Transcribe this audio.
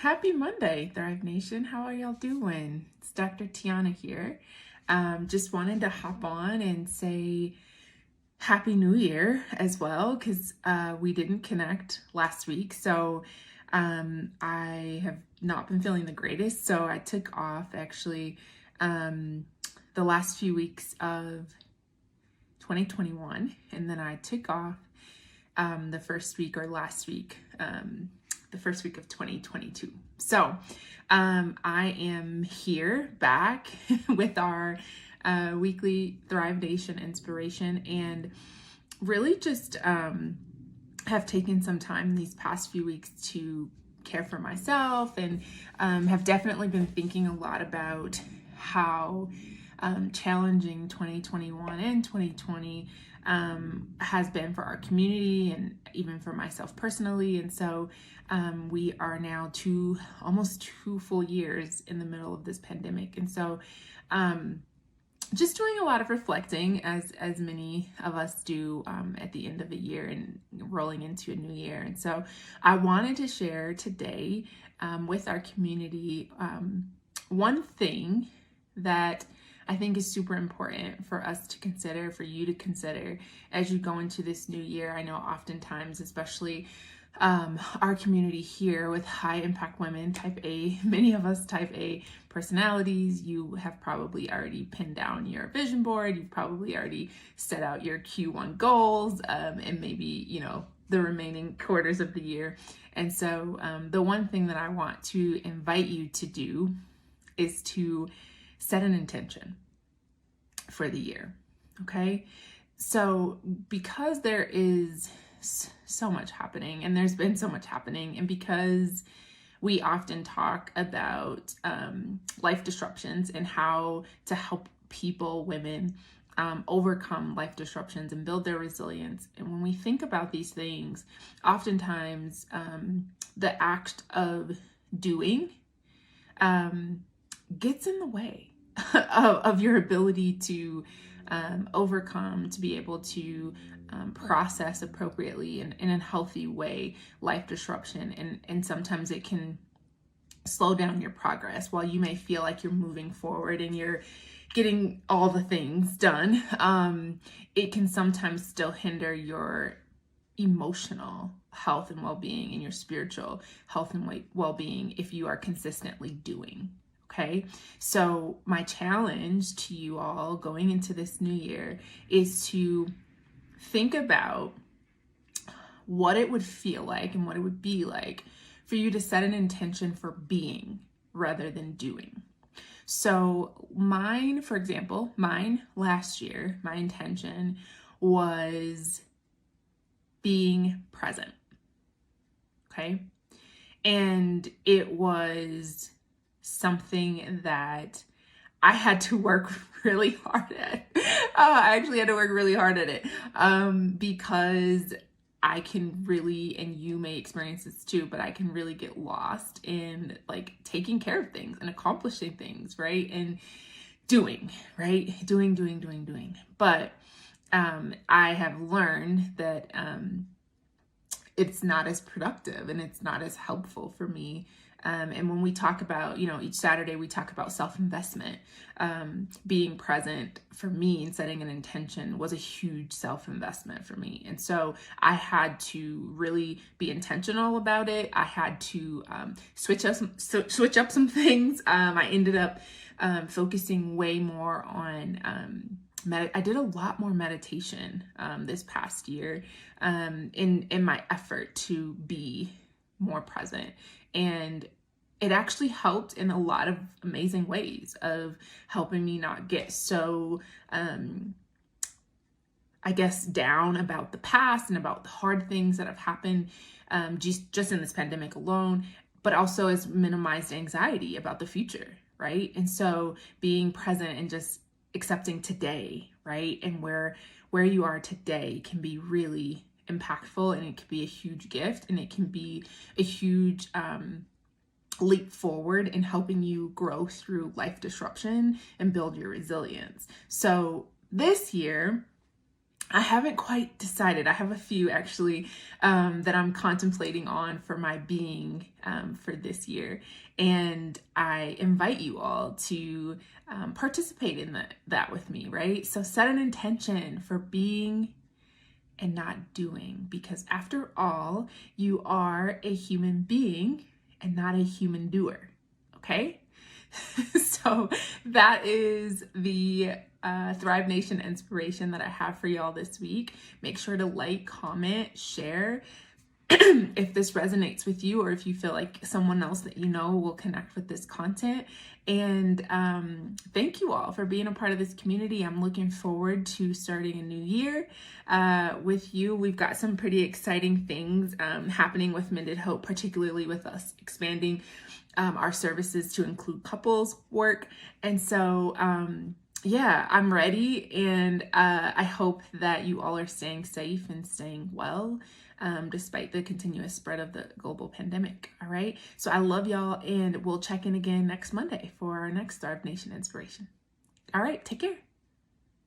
Happy Monday, Thrive Nation. How are y'all doing? It's Dr. Tiana here. Just wanted to hop on and say Happy New Year as well, because we didn't connect last week. So I have not been feeling the greatest. So I took off actually the last few weeks of 2021, and then I took off the first week or last week. The first week of 2022. So I am here back with our weekly Thrive Nation inspiration, and really just have taken some time these past few weeks to care for myself, and have definitely been thinking a lot about how challenging 2021 and 2020 has been for our community and even for myself personally. And so we are now almost 2 full years in the middle of this pandemic. And so just doing a lot of reflecting, as many of us do at the end of a year and rolling into a new year. And so I wanted to share today with our community one thing that I think is super important for us to consider, for you to consider as you go into this new year. I know oftentimes, especially our community here with high impact women, type A, many of us type A personalities, you have probably already pinned down your vision board. You've probably already set out your Q1 goals and maybe, the remaining quarters of the year. And so the one thing that I want to invite you to do is to set an intention for the year. Okay. So because there is so much happening, and there's been so much happening, and because we often talk about life disruptions and how to help people, women, overcome life disruptions and build their resilience. And when we think about these things, oftentimes the act of doing gets in the way of your ability to overcome, to be able to process appropriately and in a healthy way life disruption. And sometimes it can slow down your progress. While you may feel like you're moving forward and you're getting all the things done, it can sometimes still hinder your emotional health and well-being and your spiritual health and well-being if you are consistently doing. Okay, so my challenge to you all going into this new year is to think about what it would feel like and what it would be like for you to set an intention for being rather than doing. So for example, mine last year, my intention was being present. Okay, and it was something that I had to work really hard at. I actually had to work really hard at it because I can really, and you may experience this too, but I can really get lost in like taking care of things and accomplishing things, right? And doing, right? Doing. But I have learned that it's not as productive and it's not as helpful for me. And when we talk about, each Saturday we talk about self-investment, being present for me and setting an intention was a huge self-investment for me. And so I had to really be intentional about it. I had to switch up some things. I ended up focusing way more on I did a lot more meditation this past year in my effort to be more present. And it actually helped in a lot of amazing ways of helping me not get so, down about the past and about the hard things that have happened just in this pandemic alone, but also has minimized anxiety about the future, right? And so being present and just accepting today, right? And where you are today can be really impactful, and it can be a huge gift, and it can be a huge leap forward in helping you grow through life disruption and build your resilience. So this year, I haven't quite decided. I have a few actually that I'm contemplating on for my being for this year. And I invite you all to participate in that with me, right? So set an intention for being and not doing, because after all, you are a human being and not a human doer, okay? So that is the Thrive Nation inspiration that I have for y'all this week. Make sure to like, comment, share if this resonates with you, or if you feel like someone else that you know will connect with this content. And thank you all for being a part of this community. I'm looking forward to starting a new year with you. We've got some pretty exciting things happening with Mended Hope, particularly with us expanding our services to include couples work. And so, yeah, I'm ready, and I hope that you all are staying safe and staying well despite the continuous spread of the global pandemic. All right. So I love y'all, and we'll check in again next Monday for our next Thrive Nation inspiration. All right. Take care.